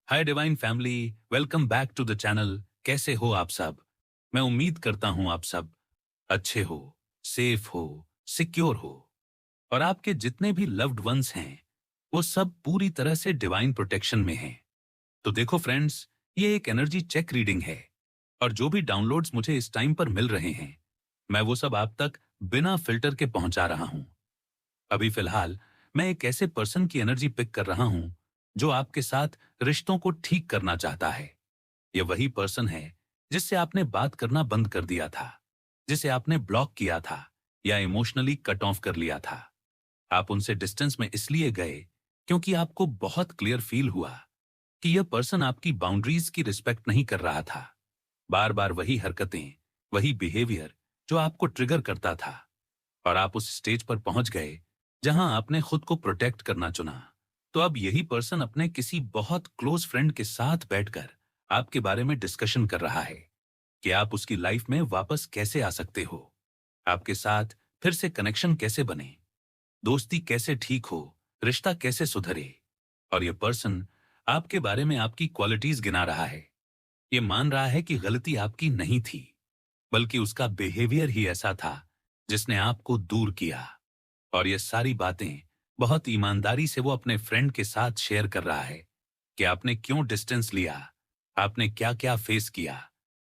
Hi divine family, welcome back to the channel. कैसे हो आप सब? मैं उम्मीद करता हूं आप सब अच्छे हो, सेफ हो, सिक्योर हो और आपके जितने भी लव्ड वंस हैं वो सब पूरी तरह से डिवाइन प्रोटेक्शन में हैं। तो देखो फ्रेंड्स, ये एक एनर्जी चेक रीडिंग है और जो भी डाउनलोड्स मुझे इस टाइम पर मिल रहे हैं मैं वो सब आप तक बिना फिल्टर के पहुंचा रहा हूं। अभी फिलहाल मैं एक ऐसे पर्सन की एनर्जी पिक कर रहा हूं जो आपके साथ रिश्तों को ठीक करना चाहता है। ये वही पर्सन है जिससे आपने बात करना बंद कर दिया था, जिसे आपने ब्लॉक किया था या इमोशनली कट ऑफ कर लिया था। आप उनसे डिस्टेंस में इसलिए गए क्योंकि आपको बहुत क्लियर फील हुआ कि यह पर्सन आपकी बाउंड्रीज की रिस्पेक्ट नहीं कर रहा था। बार बार वही हरकतें, वही बिहेवियर जो आपको ट्रिगर करता था और आप उस स्टेज पर पहुंच गए जहां आपने खुद को प्रोटेक्ट करना चुना। तो अब यही पर्सन अपने किसी बहुत क्लोज फ्रेंड के साथ बैठकर आपके बारे में डिस्कशन कर रहा है कि आप उसकी लाइफ में वापस कैसे आ सकते हो, आपके साथ फिर से कनेक्शन कैसे बने, दोस्ती कैसे ठीक हो, रिश्ता कैसे सुधरे। और ये पर्सन आपके बारे में आपकी क्वालिटीज गिना रहा है। ये मान रहा है कि गलती आपकी नहीं थी, बल्कि उसका बिहेवियर ही ऐसा था जिसने आपको दूर किया। और ये सारी बातें बहुत ईमानदारी से वो अपने फ्रेंड के साथ शेयर कर रहा है कि आपने क्यों डिस्टेंस लिया, आपने क्या क्या फेस किया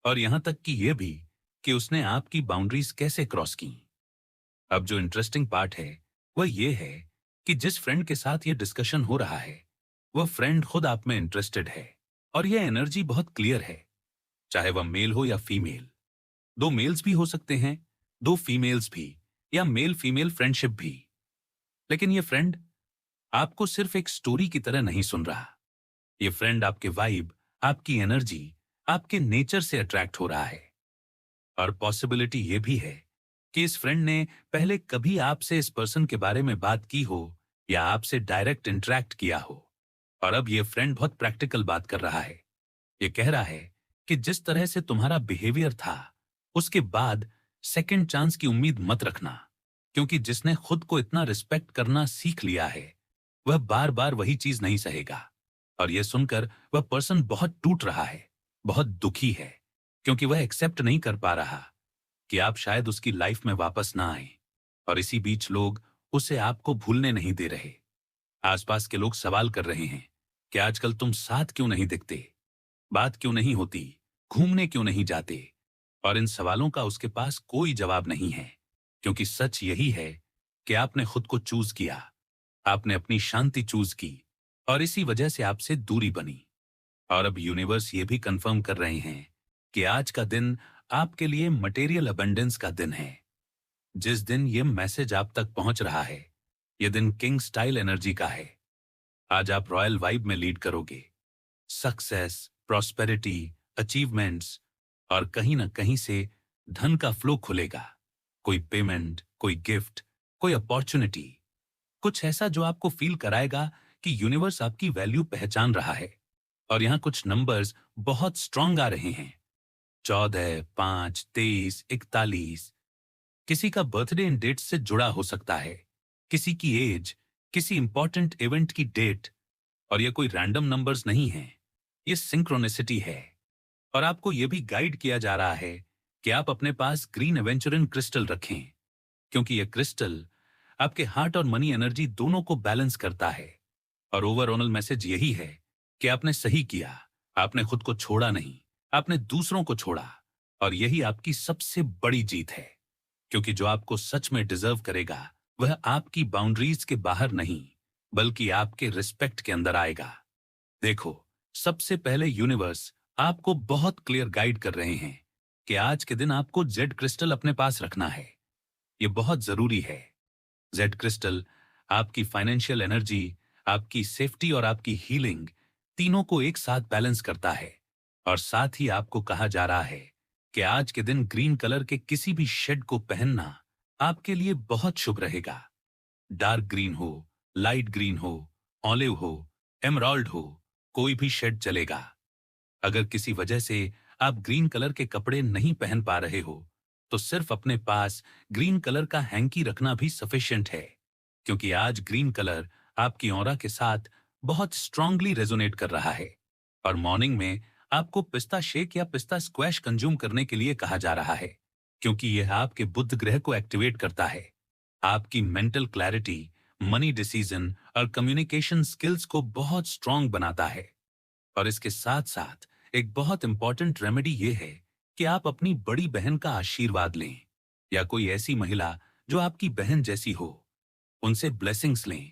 और यहां तक कि ये भी कि उसने आपकी बाउंड्रीज कैसे क्रॉस की। अब जो इंटरेस्टिंग पार्ट है वह ये है कि जिस फ्रेंड के साथ ये डिस्कशन हो रहा है वह फ्रेंड खुद आप में इंटरेस्टेड है और यह एनर्जी बहुत क्लियर है। चाहे वह मेल हो या फीमेल, दो मेल्स भी हो सकते हैं, दो फीमेल्स भी, या मेल फीमेल फ्रेंडशिप भी। लेकिन ये फ्रेंड आपको सिर्फ एक स्टोरी की तरह नहीं सुन रहा। ये फ्रेंड आपके वाइब, आपकी एनर्जी, आपके नेचर से अट्रैक्ट हो रहा है। और पॉसिबिलिटी ये भी है कि इस फ्रेंड ने पहले कभी आपसे इस पर्सन के बारे में बात की हो या आपसे डायरेक्ट इंटरेक्ट किया हो। और अब ये फ्रेंड बहुत प्रैक्टिकल बात कर रहा है। ये कह रहा है कि जिस तरह से तुम्हारा बिहेवियर था उसके बाद सेकंड चांस की उम्मीद मत रखना, क्योंकि जिसने खुद को इतना रिस्पेक्ट करना सीख लिया है वह बार बार वही चीज नहीं सहेगा। और यह सुनकर वह पर्सन बहुत टूट रहा है, बहुत दुखी है, क्योंकि वह एक्सेप्ट नहीं कर पा रहा कि आप शायद उसकी लाइफ में वापस ना आए। और इसी बीच लोग उसे आपको भूलने नहीं दे रहे। आसपास के लोग सवाल कर रहे हैं कि आजकल तुम साथ क्यों नहीं दिखते, बात क्यों नहीं होती, घूमने क्यों नहीं जाते। और इन सवालों का उसके पास कोई जवाब नहीं है, क्योंकि सच यही है कि आपने खुद को चूज किया, आपने अपनी शांति चूज की और इसी वजह से आपसे दूरी बनी। और अब यूनिवर्स ये भी कंफर्म कर रहे हैं कि आज का दिन आपके लिए मटेरियल अबंडेंस का दिन है। जिस दिन ये मैसेज आप तक पहुंच रहा है, ये दिन किंग स्टाइल एनर्जी का है। आज आप रॉयल वाइब में लीड करोगे। सक्सेस, प्रॉस्पेरिटी, अचीवमेंट्स और कहीं ना कहीं से धन का फ्लो खुलेगा। कोई पेमेंट, कोई गिफ्ट, कोई अपॉर्चुनिटी, कुछ ऐसा जो आपको फील कराएगा कि यूनिवर्स आपकी वैल्यू पहचान रहा है। और यहां कुछ नंबर्स बहुत स्ट्रांग आ रहे हैं: 14, 5, 23, 41। किसी का बर्थडे इन डेट से जुड़ा हो सकता है, किसी की एज, किसी इंपॉर्टेंट इवेंट की डेट। और ये कोई रैंडम नंबर्स नहीं है, ये सिंक्रोनिसिटी है। और आपको यह भी गाइड किया जा रहा है कि आप अपने पास ग्रीन एवेंचुरिन क्रिस्टल रखें, क्योंकि यह क्रिस्टल आपके हार्ट और मनी एनर्जी दोनों को बैलेंस करता है। और ओवरऑल मैसेज यही है कि आपने सही किया, आपने खुद को छोड़ा नहीं, आपने दूसरों को छोड़ा। और यही आपकी सबसे बड़ी जीत है, क्योंकि जो आपको सच में डिजर्व करेगा वह आपकी बाउंड्रीज के बाहर नहीं, बल्कि आपके रिस्पेक्ट के अंदर आएगा। देखो, सबसे पहले यूनिवर्स आपको बहुत क्लियर गाइड कर रहे हैं कि आज के दिन आपको जेड क्रिस्टल अपने पास रखना है। यह बहुत जरूरी है। जेड क्रिस्टल आपकी फाइनेंशियल एनर्जी, आपकी सेफ्टी और आपकी हीलिंग तीनों को एक साथ बैलेंस करता है। और साथ ही आपको कहा जा रहा है कि आज के दिन ग्रीन कलर के किसी भी शेड को पहनना आपके लिए बहुत शुभ रहेगा। डार्क ग्रीन हो, लाइट ग्रीन हो, ऑलिव हो, एमराल्ड हो, कोई भी शेड चलेगा। अगर किसी वजह से आप ग्रीन कलर के कपड़े नहीं पहन पा रहे हो तो सिर्फ अपने पास ग्रीन कलर का हैंकी रखना भी सफिशिएंट है, क्योंकि आज ग्रीन कलर आपकी ऑरा के साथ बहुत स्ट्रांगली रेजोनेट कर रहा है। और मॉर्निंग में आपको पिस्ता शेक या पिस्ता स्क्वैश कंज्यूम करने के लिए कहा जा रहा है, क्योंकि यह आपके बुध ग्रह को एक्टिवेट करता है, आपकी मेंटल क्लैरिटी, मनी डिसीजन और कम्युनिकेशन स्किल्स को बहुत स्ट्रांग बनाता है। और इसके साथ साथ एक बहुत इंपॉर्टेंट रेमेडी ये है कि आप अपनी बड़ी बहन का आशीर्वाद लें, या कोई ऐसी महिला जो आपकी बहन जैसी हो, उनसे ब्लेसिंग्स लें,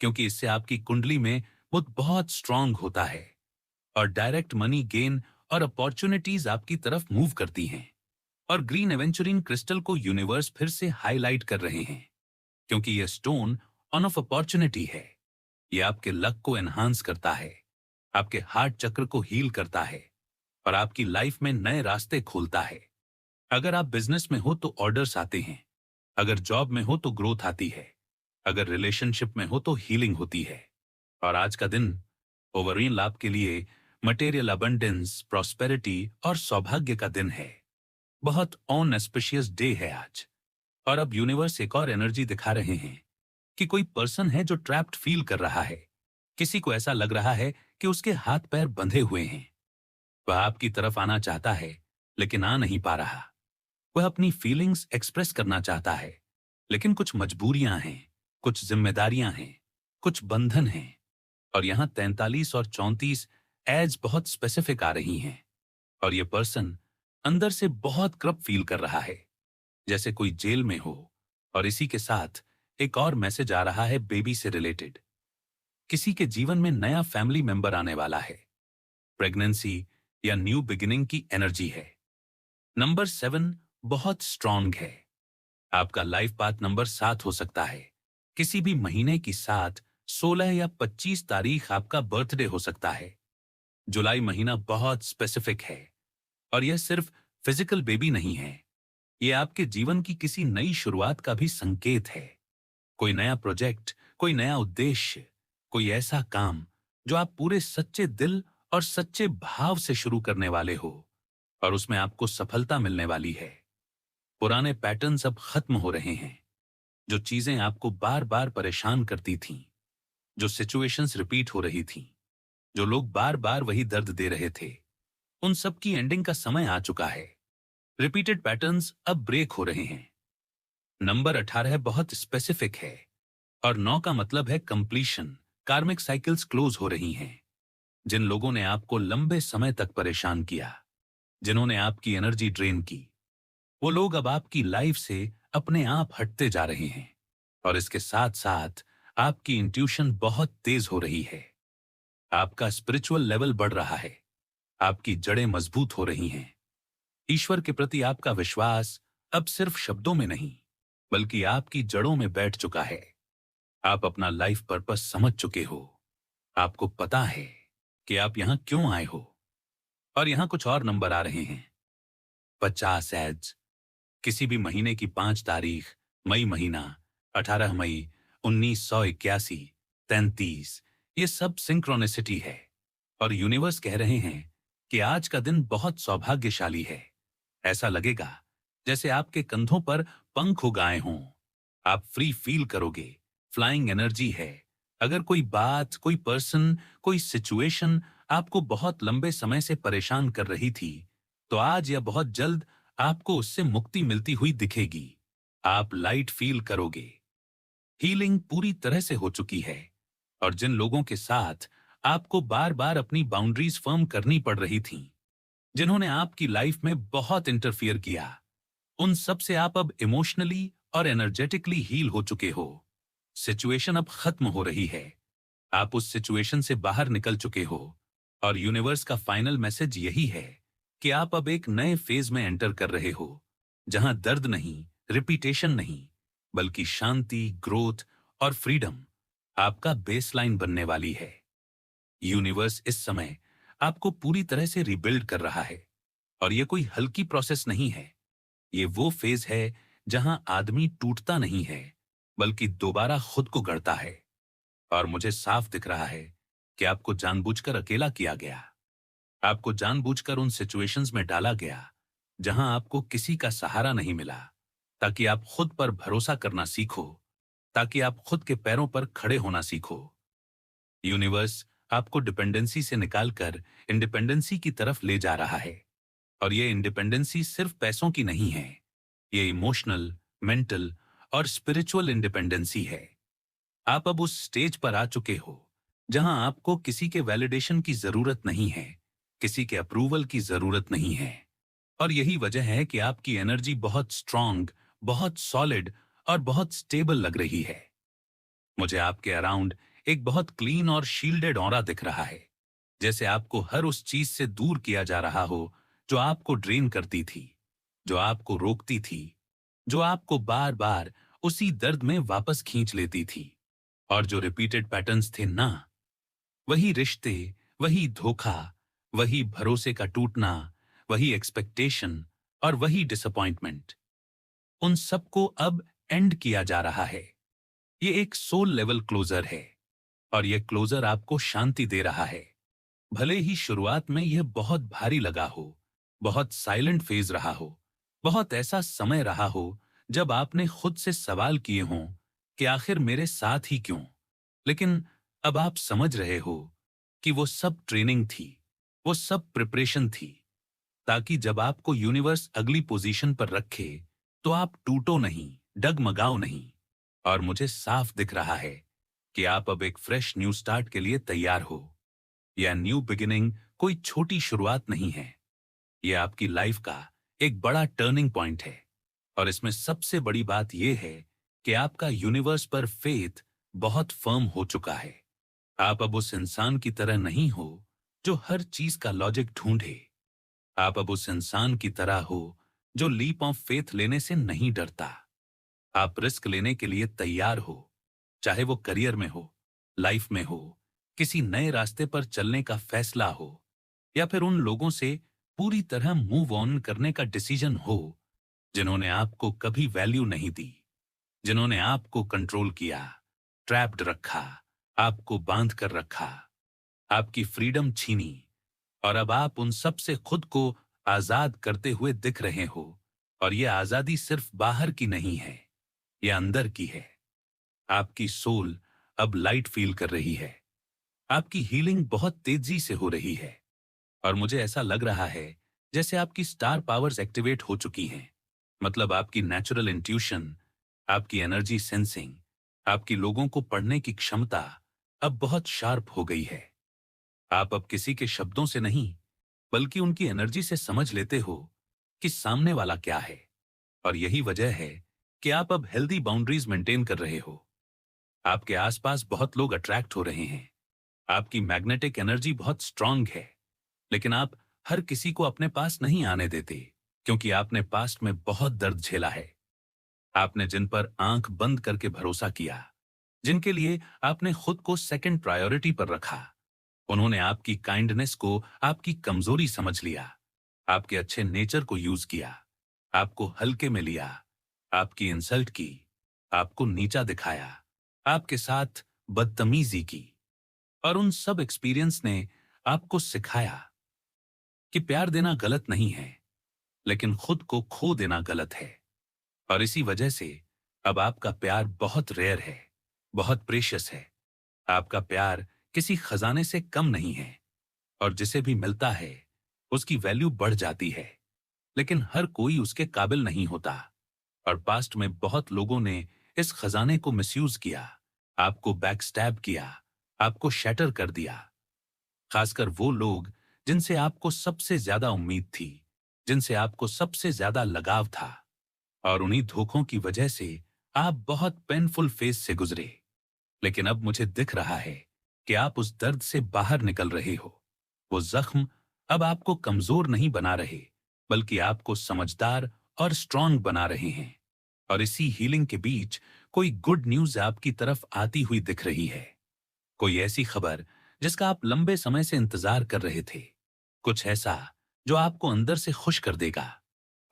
क्योंकि इससे आपकी कुंडली में बुध बहुत स्ट्रांग होता है और डायरेक्ट मनी गेन और अपॉर्चुनिटीज आपकी तरफ मूव करती हैं। और ग्रीन एवेंचुरिन क्रिस्टल को यूनिवर्स फिर से हाईलाइट कर रहे हैं, क्योंकि यह स्टोन ऑन ऑफ अपॉर्चुनिटी है। यह आपके लक को एनहांस करता है, आपके हार्ट चक्र को हील करता है और आपकी लाइफ में नए रास्ते खोलता है। अगर आप बिजनेस में हो तो ऑर्डर्स आते हैं, अगर जॉब में हो तो ग्रोथ आती है, अगर रिलेशनशिप में हो तो हीलिंग होती है। और आज का दिन ओवरऑल लाभ के लिए मटेरियल अबंडेंस, प्रॉस्पेरिटी और सौभाग्य का दिन है। बहुत ऑन एस्पिशियस डे है आज। और अब यूनिवर्स एक और एनर्जी दिखा रहे हैं कि कोई पर्सन है जो ट्रैप्ड फील कर रहा है। किसी को ऐसा लग रहा है कि उसके हाथ पैर बंधे हुए हैं। वह आपकी तरफ आना चाहता है लेकिन आ नहीं पा रहा। वह अपनी फीलिंग्स एक्सप्रेस करना चाहता है, लेकिन कुछ मजबूरियां हैं, कुछ जिम्मेदारियां हैं, कुछ बंधन हैं। और यहां 43 और 34 एज बहुत स्पेसिफिक आ रही हैं। और यह पर्सन अंदर से बहुत करप्ट फील कर रहा है, जैसे कोई जेल में हो। और इसी के साथ एक और मैसेज आ रहा है बेबी से रिलेटेड। किसी के जीवन में नया फैमिली मेंबर आने वाला है। प्रेगनेंसी या न्यू बिगिनिंग की एनर्जी है। नंबर 7 बहुत स्ट्रांग है। आपका लाइफ पाथ नंबर 7 हो सकता है। किसी भी महीने की 7, 16 या 25 तारीख आपका बर्थडे हो सकता है। जुलाई महीना बहुत स्पेसिफिक है और यह सिर्फ फिजिकल बेबी नहीं है, यह आपके जीवन की किसी नई शुरुआत का भी संकेत है। कोई नया प्रोजेक्ट, कोई नया उद्देश्य, कोई ऐसा काम जो आप पूरे सच्चे दिल और सच्चे भाव से शुरू करने वाले हो और उसमें आपको सफलता मिलने वाली है। पुराने पैटर्न्स अब खत्म हो रहे हैं। जो चीजें आपको बार बार परेशान करती थीं, जो सिचुएशंस रिपीट हो रही थीं, जो लोग बार बार वही दर्द दे रहे थे, उन सब की एंडिंग का समय आ चुका है। रिपीटेड पैटर्न्स अब ब्रेक हो रहे हैं। नंबर 18 बहुत स्पेसिफिक है और 9 का मतलब है कंप्लीशन। कार्मिक साइकिल्स क्लोज हो रही हैं। जिन लोगों ने आपको लंबे समय तक परेशान किया, जिन्होंने आपकी एनर्जी ड्रेन की, वो लोग अब आपकी लाइफ से अपने आप हटते जा रहे हैं। और इसके साथ साथ आपकी इंट्यूशन बहुत तेज हो रही है। आपका स्पिरिचुअल लेवल बढ़ रहा है। आपकी जड़ें मजबूत हो रही हैं। ईश्वर के प्रति आपका विश्वास अब सिर्फ शब्दों में नहीं, बल्कि आपकी जड़ों में बैठ चुका है। आप अपना लाइफ पर्पस समझ चुके हो। आपको पता है कि आप यहां क्यों आए हो। और यहां कुछ और नंबर आ रहे हैं। 50 एज, किसी भी महीने की 5 तारीख, मई महीना, 18 मई, 1981, 33, ये सब सिंक्रोनिसिटी है। और यूनिवर्स कह रहे हैं कि आज का दिन बहुत सौभाग्यशाली है। ऐसा लगेगा जैसे आपके कंधों पर पंख उगाए हों। आप फ्री फील करोगे, फ्लाइंग एनर्जी है। अगर कोई बात, कोई पर्सन, कोई सिचुएशन आपको बहुत लंबे समय से परेशान कर रही थी, तो आज या बहुत जल्द आपको उससे मुक्ति मिलती हुई दिखेगी। आप लाइट फील करोगे। हीलिंग पूरी तरह से हो चुकी है। और जिन लोगों के साथ आपको बार बार अपनी बाउंड्रीज फर्म करनी पड़ रही थीं, जिन्होंने आपकी लाइफ में बहुत इंटरफियर किया, उन सब से आप अब इमोशनली और एनर्जेटिकली हील हो चुके हो। सिचुएशन अब खत्म हो रही है। आप उस सिचुएशन से बाहर निकल चुके हो। और यूनिवर्स का फाइनल मैसेज यही है कि आप अब एक नए फेज में एंटर कर रहे हो, जहां दर्द नहीं, रिपीटेशन नहीं, बल्कि शांति, ग्रोथ और फ्रीडम आपका बेसलाइन बनने वाली है। यूनिवर्स इस समय आपको पूरी तरह से रिबिल्ड कर रहा है। और यह कोई हल्की प्रोसेस नहीं है। ये वो फेज है जहां आदमी टूटता नहीं है, बल्कि दोबारा खुद को गढ़ता है। और मुझे साफ दिख रहा है कि आपको जानबूझकर अकेला किया गया। आपको जानबूझकर उन सिचुएशंस में डाला गया जहां आपको किसी का सहारा नहीं मिला, ताकि आप खुद पर भरोसा करना सीखो, ताकि आप खुद के पैरों पर खड़े होना सीखो। यूनिवर्स आपको डिपेंडेंसी से निकालकर इंडिपेंडेंसी की तरफ ले जा रहा है। और ये इंडिपेंडेंसी सिर्फ पैसों की नहीं है, ये इमोशनल, मेंटल और स्पिरिचुअल इंडिपेंडेंसी है। आप अब उस स्टेज पर आ चुके हो जहां आपको किसी के वैलिडेशन की जरूरत नहीं है, किसी के अप्रूवल की जरूरत नहीं है। और यही वजह है कि आपकी एनर्जी बहुत स्ट्रांग, बहुत सॉलिड और बहुत स्टेबल लग रही है। मुझे आपके अराउंड एक बहुत क्लीन और शील्डेड ऑरा दिख रहा है, जैसे आपको हर उस चीज से दूर किया जा रहा हो जो आपको ड्रेन करती थी, जो आपको रोकती थी, जो आपको बार बार उसी दर्द में वापस खींच लेती थी। और जो रिपीटेड पैटर्न्स थे ना, वही रिश्ते, वही धोखा, वही भरोसे का टूटना, वही एक्सपेक्टेशन और वही डिसअपॉइंटमेंट, उन सबको अब एंड किया जा रहा है। ये एक सोल लेवल क्लोजर है और ये क्लोजर आपको शांति दे रहा है। भले ही शुरुआत में यह बहुत भारी लगा हो, बहुत साइलेंट फेज रहा हो, बहुत ऐसा समय रहा हो जब आपने खुद से सवाल किए हों कि आखिर मेरे साथ ही क्यों। लेकिन अब आप समझ रहे हो कि वो सब ट्रेनिंग थी, वो सब प्रिपरेशन थी, ताकि जब आपको यूनिवर्स अगली पोजीशन पर रखे तो आप टूटो नहीं, डगमगाओ नहीं। और मुझे साफ दिख रहा है कि आप अब एक फ्रेश न्यू स्टार्ट के लिए तैयार हो। यह न्यू बिगिनिंग कोई छोटी शुरुआत नहीं है, यह आपकी लाइफ का एक बड़ा टर्निंग पॉइंट है। और इसमें सबसे बड़ी बात यह है कि आपका यूनिवर्स पर फेथ बहुत फर्म हो चुका है। आप अब उस इंसान की तरह नहीं हो जो हर चीज का लॉजिक ढूंढे। आप अब उस इंसान की तरह हो जो लीप ऑफ फेथ लेने से नहीं डरता। आप रिस्क लेने के लिए तैयार हो, चाहे वो करियर में हो, लाइफ में हो, किसी नए रास्ते पर चलने का फैसला हो, या फिर उन लोगों से पूरी तरह मूव ऑन करने का डिसीजन हो जिन्होंने आपको कभी वैल्यू नहीं दी, जिन्होंने आपको कंट्रोल किया, ट्रैप्ड रखा, आपको बांध कर रखा, आपकी फ्रीडम छीनी। और अब आप उन सब से खुद को आजाद करते हुए दिख रहे हो। और यह आजादी सिर्फ बाहर की नहीं है, यह अंदर की है। आपकी सोल अब लाइट फील कर रही है, आपकी हीलिंग बहुत तेजी से हो रही है। और मुझे ऐसा लग रहा है जैसे आपकी स्टार पावर्स एक्टिवेट हो चुकी हैं। मतलब आपकी नेचुरल इंट्यूशन, आपकी एनर्जी सेंसिंग, आपकी लोगों को पढ़ने की क्षमता अब बहुत शार्प हो गई है। आप अब किसी के शब्दों से नहीं, बल्कि उनकी एनर्जी से समझ लेते हो कि सामने वाला क्या है। और यही वजह है कि आप अब हेल्दी बाउंड्रीज मेंटेन कर रहे हो। आपके आसपास बहुत लोग अट्रैक्ट हो रहे हैं, आपकी मैग्नेटिक एनर्जी बहुत स्ट्रांग है। लेकिन आप हर किसी को अपने पास नहीं आने देते, क्योंकि आपने पास्ट में बहुत दर्द झेला है। आपने जिन पर आंख बंद करके भरोसा किया, जिनके लिए आपने खुद को सेकंड प्रायोरिटी पर रखा, उन्होंने आपकी काइंडनेस को आपकी कमजोरी समझ लिया, आपके अच्छे नेचर को यूज किया, आपको हल्के में लिया, आपकी इंसल्ट की, आपको नीचा दिखाया, आपके साथ बदतमीजी की। और उन सब एक्सपीरियंस ने आपको सिखाया कि प्यार देना गलत नहीं है, लेकिन खुद को खो देना गलत है। और इसी वजह से अब आपका प्यार बहुत रेयर है, बहुत प्रेशियस है। आपका प्यार किसी खजाने से कम नहीं है, और जिसे भी मिलता है उसकी वैल्यू बढ़ जाती है। लेकिन हर कोई उसके काबिल नहीं होता। और पास्ट में बहुत लोगों ने इस खजाने को मिसयूज किया, आपको बैकस्टैब किया, आपको शैटर कर दिया। खासकर वो लोग जिनसे आपको सबसे ज्यादा उम्मीद थी, जिनसे आपको सबसे ज्यादा लगाव था। और उन्हीं धोखों की वजह से आप बहुत पेनफुल फेज से गुजरे। लेकिन अब मुझे दिख रहा है कि आप उस दर्द से बाहर निकल रहे हो। वो जख्म अब आपको कमजोर नहीं बना रहे, बल्कि आपको समझदार और स्ट्रांग बना रहे हैं। और इसी हीलिंग के बीच कोई गुड न्यूज आपकी तरफ आती हुई दिख रही है। कोई ऐसी खबर जिसका आप लंबे समय से इंतजार कर रहे थे। कुछ ऐसा जो आपको अंदर से खुश कर देगा।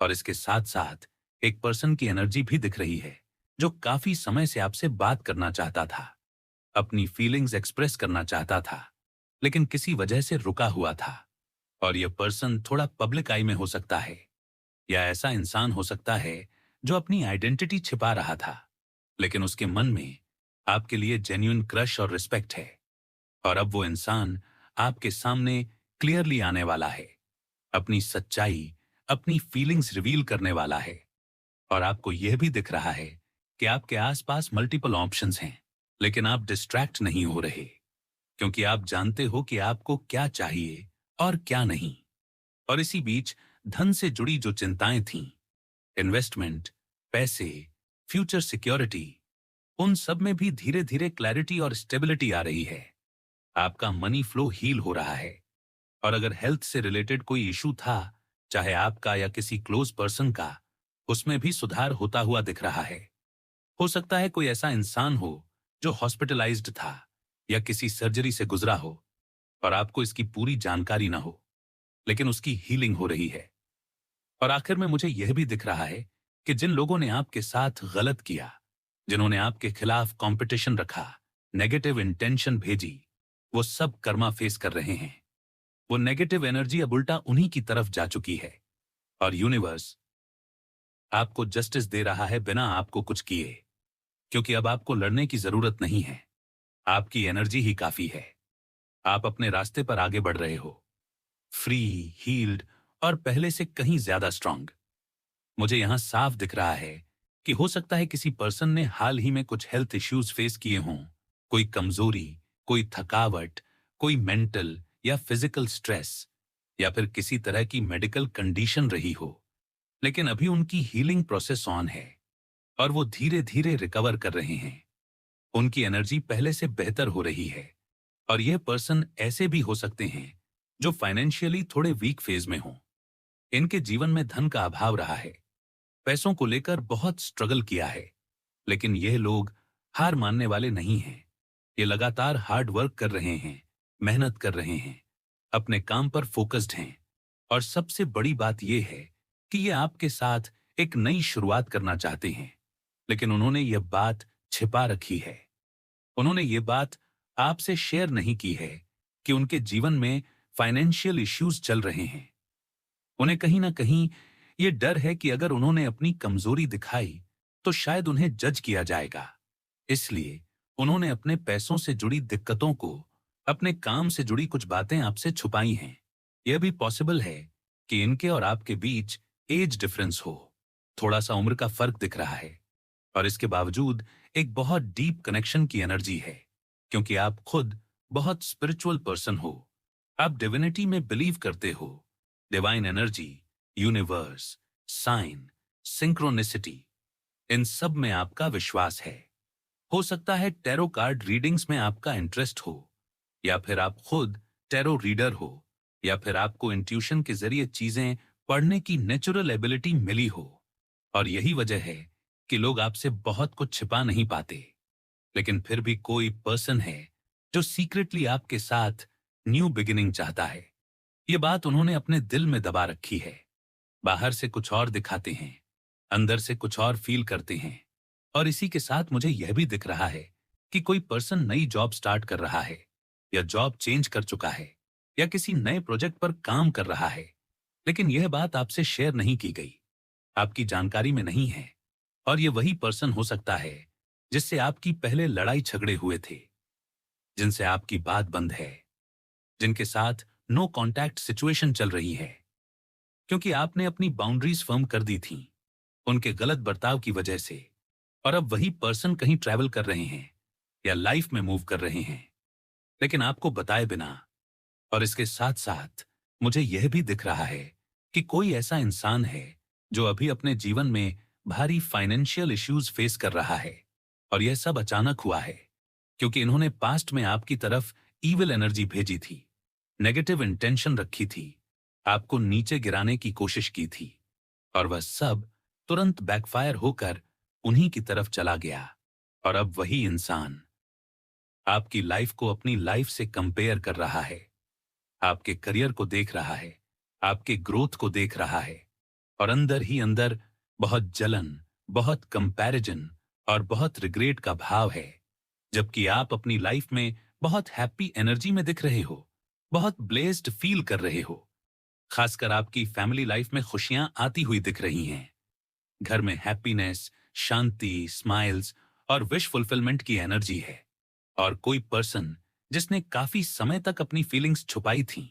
और इसके साथ साथ एक पर्सन की एनर्जी भी दिख रही है जो काफी समय से आपसे बात करना चाहता था, अपनी फीलिंग्स एक्सप्रेस करना चाहता था, लेकिन किसी वजह से रुका हुआ था। और यह पर्सन थोड़ा पब्लिक आई में हो सकता है, या ऐसा इंसान हो सकता है जो अपनी आइडेंटिटी छिपा रहा था, लेकिन उसके मन में आपके लिए जेन्युइन क्रश और रिस्पेक्ट है। और अब वो इंसान आपके सामने क्लियरली आने वाला है, अपनी सच्चाई, अपनी फीलिंग्स रिवील करने वाला है। और आपको यह भी दिख रहा है कि आपके आसपास मल्टीपल ऑप्शंस हैं, लेकिन आप डिस्ट्रैक्ट नहीं हो रहे, क्योंकि आप जानते हो कि आपको क्या चाहिए और क्या नहीं। और इसी बीच धन से जुड़ी जो चिंताएं थीं, इन्वेस्टमेंट, पैसे, फ्यूचर सिक्योरिटी, उन सब में भी धीरे धीरे क्लैरिटी और स्टेबिलिटी आ रही है। आपका मनी फ्लो हील हो रहा है। और अगर हेल्थ से रिलेटेड कोई इशू था, चाहे आपका या किसी क्लोज पर्सन का, उसमें भी सुधार होता हुआ दिख रहा है। हो सकता है कोई ऐसा इंसान हो जो हॉस्पिटलाइज्ड था या किसी सर्जरी से गुजरा हो और आपको इसकी पूरी जानकारी ना हो, लेकिन उसकी हीलिंग हो रही है। और आखिर में मुझे यह भी दिख रहा है कि जिन लोगों ने आपके साथ गलत किया, जिन्होंने आपके खिलाफ कंपटीशन रखा, नेगेटिव इंटेंशन भेजी, वो सब कर्मा फेस कर रहे हैं। वो नेगेटिव एनर्जी अब उल्टा उन्हीं की तरफ जा चुकी है। और यूनिवर्स आपको जस्टिस दे रहा है बिना आपको कुछ किए, क्योंकि अब आपको लड़ने की जरूरत नहीं है। आपकी एनर्जी ही काफी है। आप अपने रास्ते पर आगे बढ़ रहे हो, फ्री, हील्ड और पहले से कहीं ज्यादा स्ट्रांग। मुझे यहां साफ दिख रहा है कि हो सकता है किसी पर्सन ने हाल ही में कुछ हेल्थ इश्यूज फेस किए हों, कोई कमजोरी, कोई थकावट, कोई मेंटल या फिजिकल स्ट्रेस, या फिर किसी तरह की मेडिकल कंडीशन रही हो। लेकिन अभी उनकी हीलिंग प्रोसेस ऑन है और वो धीरे धीरे रिकवर कर रहे हैं। उनकी एनर्जी पहले से बेहतर हो रही है। और यह पर्सन ऐसे भी हो सकते हैं जो फाइनेंशियली थोड़े वीक फेज में हों। इनके जीवन में धन का अभाव रहा है, पैसों को लेकर बहुत स्ट्रगल किया है, लेकिन यह लोग हार मानने वाले नहीं हैं। ये लगातार हार्ड वर्क कर रहे हैं, मेहनत कर रहे हैं, अपने काम पर फोकस्ड हैं। और सबसे बड़ी बात यह है कि ये आपके साथ एक नई शुरुआत करना चाहते हैं, लेकिन उन्होंने यह बात छिपा रखी है। उन्होंने ये बात आपसे शेयर नहीं की है कि उनके जीवन में फाइनेंशियल इश्यूज चल रहे हैं। उन्हें कहीं ना कहीं ये डर है कि अगर उन्होंने अपनी कमजोरी दिखाई तो शायद उन्हें जज किया जाएगा। इसलिए उन्होंने अपने पैसों से जुड़ी दिक्कतों को, अपने काम से जुड़ी कुछ बातें आपसे छुपाई हैं। यह भी पॉसिबल है कि इनके और आपके बीच एज डिफरेंस हो, थोड़ा सा उम्र का फर्क दिख रहा है। और इसके बावजूद एक बहुत डीप कनेक्शन की एनर्जी है, क्योंकि आप खुद बहुत स्पिरिचुअल पर्सन हो। आप डिविनिटी में बिलीव करते हो। Divine energy, universe, sign, synchronicity, इन सब में आपका विश्वास है। हो सकता है टैरो कार्ड रीडिंग्स में आपका इंटरेस्ट हो, या फिर आप खुद टैरो रीडर हो, या फिर आपको इंट्यूशन के जरिए चीजें पढ़ने की नेचुरल एबिलिटी मिली हो। और यही वजह है कि लोग आपसे बहुत कुछ छिपा नहीं पाते, लेकिन फिर भी कोई पर्सन है जो सीक्रेटली आपके साथ न्यू बिगिनिंग चाहता है। ये बात उन्होंने अपने दिल में दबा रखी है। बाहर से कुछ और दिखाते हैं, अंदर से कुछ और फील करते हैं। और इसी के साथ मुझे यह भी दिख रहा है कि कोई पर्सन नई जॉब स्टार्ट कर रहा है, या जॉब चेंज कर चुका है, या किसी नए प्रोजेक्ट पर काम कर रहा है, लेकिन यह बात आपसे शेयर नहीं की गई, आपकी जानकारी में नहीं है। और ये वही पर्सन हो सकता है जिससे आपकी पहले लड़ाई झगड़े हुए थे, जिनसे आपकी बात बंद है, जिनके साथ नो कांटेक्ट सिचुएशन चल रही है, क्योंकि आपने अपनी बाउंड्रीज फर्म कर दी थी उनके गलत बर्ताव की वजह से। और अब वही पर्सन कहीं ट्रैवल कर रहे हैं या लाइफ में मूव कर रहे हैं, लेकिन आपको बताए बिना। और इसके साथ साथ मुझे यह भी दिख रहा है कि कोई ऐसा इंसान है जो अभी अपने जीवन में भारी फाइनेंशियल इश्यूज फेस कर रहा है। और यह सब अचानक हुआ है क्योंकि इन्होंने पास्ट में आपकी तरफ ईविल एनर्जी भेजी थी, नेगेटिव इंटेंशन रखी थी, आपको नीचे गिराने की कोशिश की थी। और वह सब तुरंत बैकफायर होकर उन्हीं की तरफ चला गया। और अब वही इंसान आपकी लाइफ को अपनी लाइफ से कंपेयर कर रहा है, आपके करियर को देख रहा है, आपके ग्रोथ को देख रहा है, और अंदर ही अंदर बहुत जलन, बहुत कंपैरिजन और बहुत रिग्रेट का भाव है। जबकि आप अपनी लाइफ में बहुत हैप्पी एनर्जी में दिख रहे हो, बहुत ब्लेस्ड फील कर रहे हो। खासकर आपकी फैमिली लाइफ में खुशियां आती हुई दिख रही हैं। घर में हैप्पीनेस, शांति, स्माइल्स और विश फुलफिलमेंट की एनर्जी है। और कोई पर्सन जिसने काफी समय तक अपनी फीलिंग्स छुपाई थीं,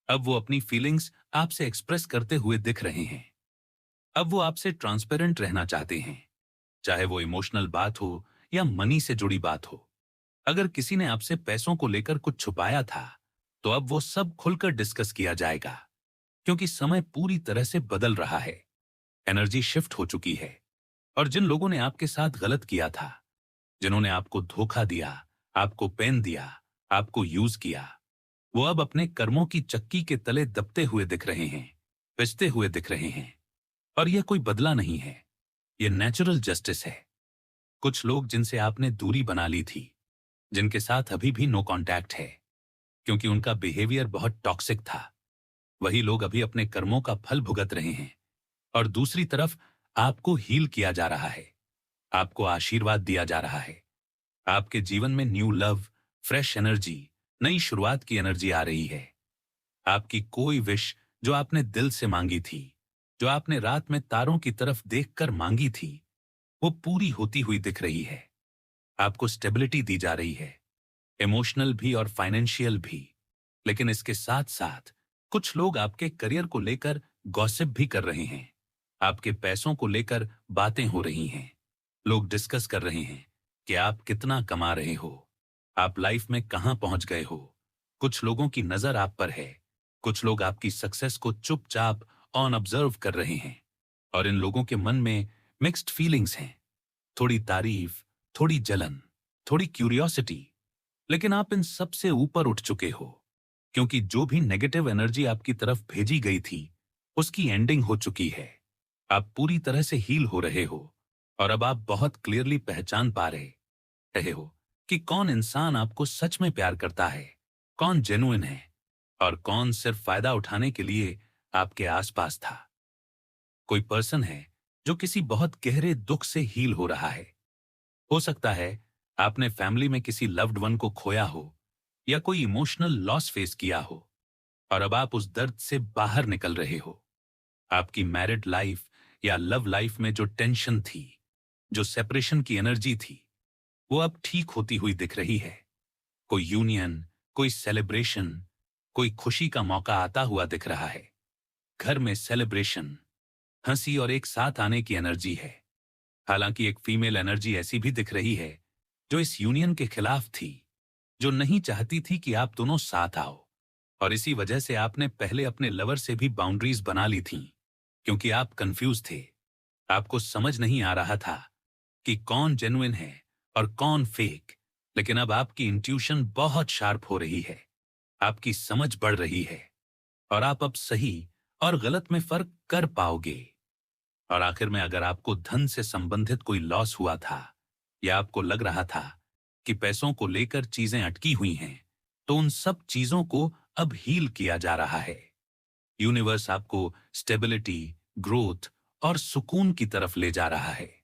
अब वो अपनी फीलिंग्स आपसे एक्सप्रेस करते हुए दिख रहे हैं। अब वो आपसे ट्रांसपेरेंट रहना चाहते हैं, चाहे वो इमोशनल बात हो या मनी से जुड़ी बात हो। अगर किसी ने आपसे पैसों को लेकर कुछ छुपाया था, तो अब वो सब खुलकर डिस्कस किया जाएगा, क्योंकि समय पूरी तरह से बदल रहा है। एनर्जी शिफ्ट हो चुकी है। और जिन लोगों ने आपके साथ गलत किया था, जिन्होंने आपको धोखा दिया, आपको पेन दिया, आपको यूज किया, वो अब अपने कर्मों की चक्की के तले दबते हुए दिख रहे हैं, पिसते हुए दिख रहे हैं। और यह कोई बदला नहीं है, यह नेचुरल जस्टिस है। कुछ लोग जिनसे आपने दूरी बना ली थी, जिनके साथ अभी भी नो कांटेक्ट है, क्योंकि उनका बिहेवियर बहुत टॉक्सिक था, वही लोग अभी अपने कर्मों का फल भुगत रहे हैं। और दूसरी तरफ आपको हील किया जा रहा है, आपको आशीर्वाद दिया जा रहा है। आपके जीवन में न्यू लव, फ्रेश एनर्जी, नई शुरुआत की एनर्जी आ रही है। आपकी कोई विश जो आपने दिल से मांगी थी, जो आपने रात में तारों की तरफ देखकर मांगी थी, वो पूरी होती हुई दिख रही है। आपको स्टेबिलिटी दी जा रही है, इमोशनल भी और फाइनेंशियल भी। लेकिन इसके साथ साथ कुछ लोग आपके करियर को लेकर गॉसिप भी कर रहे हैं। आपके पैसों को लेकर बातें हो रही हैं। लोग डिस्कस कर रहे हैं कि आप कितना कमा रहे हो, आप लाइफ में कहां पहुंच गए हो। कुछ लोगों की नजर आप पर है, कुछ लोग आपकी सक्सेस को चुपचाप ऑन ऑब्जर्व कर रहे हैं। और इन लोगों के मन में मिक्स्ड फीलिंग्स हैं, थोड़ी तारीफ, थोड़ी जलन, थोड़ी क्यूरियोसिटी। लेकिन आप इन सब से ऊपर उठ चुके हो, क्योंकि जो भी नेगेटिव एनर्जी आपकी तरफ भेजी गई थी, उसकी एंडिंग हो चुकी है। आप पूरी तरह से हील हो रहे हो। और अब आप बहुत क्लियरली पहचान पा रहे हो कि कौन इंसान आपको सच में प्यार करता है, कौन जेन्युइन है, और कौन सिर्फ फायदा उठाने के लिए आपके आसपास था। कोई पर्सन है जो किसी बहुत गहरे दुख से हील हो रहा है। हो सकता है आपने फैमिली में किसी लव्ड वन को खोया हो, या कोई इमोशनल लॉस फेस किया हो, और अब आप उस दर्द से बाहर निकल रहे हो। आपकी मैरिड लाइफ या लव लाइफ में जो टेंशन थी, जो सेपरेशन की एनर्जी थी, वो अब ठीक होती हुई दिख रही है। कोई यूनियन, कोई सेलिब्रेशन, कोई खुशी का मौका आता हुआ दिख रहा है। घर में सेलिब्रेशन, हंसी और एक साथ आने की एनर्जी है। हालांकि एक फीमेल एनर्जी ऐसी भी दिख रही है जो इस यूनियन के खिलाफ थी, जो नहीं चाहती थी कि आप दोनों साथ आओ। और इसी वजह से आपने पहले अपने लवर से भी बाउंड्रीज बना ली थीं, क्योंकि आप कंफ्यूज थे। आपको समझ नहीं आ रहा था कि कौन जेन्युइन है और कौन फेक। लेकिन अब आपकी इंट्यूशन बहुत शार्प हो रही है, आपकी समझ बढ़ रही है, और आप अब सही और गलत में फर्क कर पाओगे। और आखिर में अगर आपको धन से संबंधित कोई लॉस हुआ था, या आपको लग रहा था कि पैसों को लेकर चीजें अटकी हुई हैं, तो उन सब चीजों को अब हील किया जा रहा है। यूनिवर्स आपको स्टेबिलिटी, ग्रोथ और सुकून की तरफ ले जा रहा है।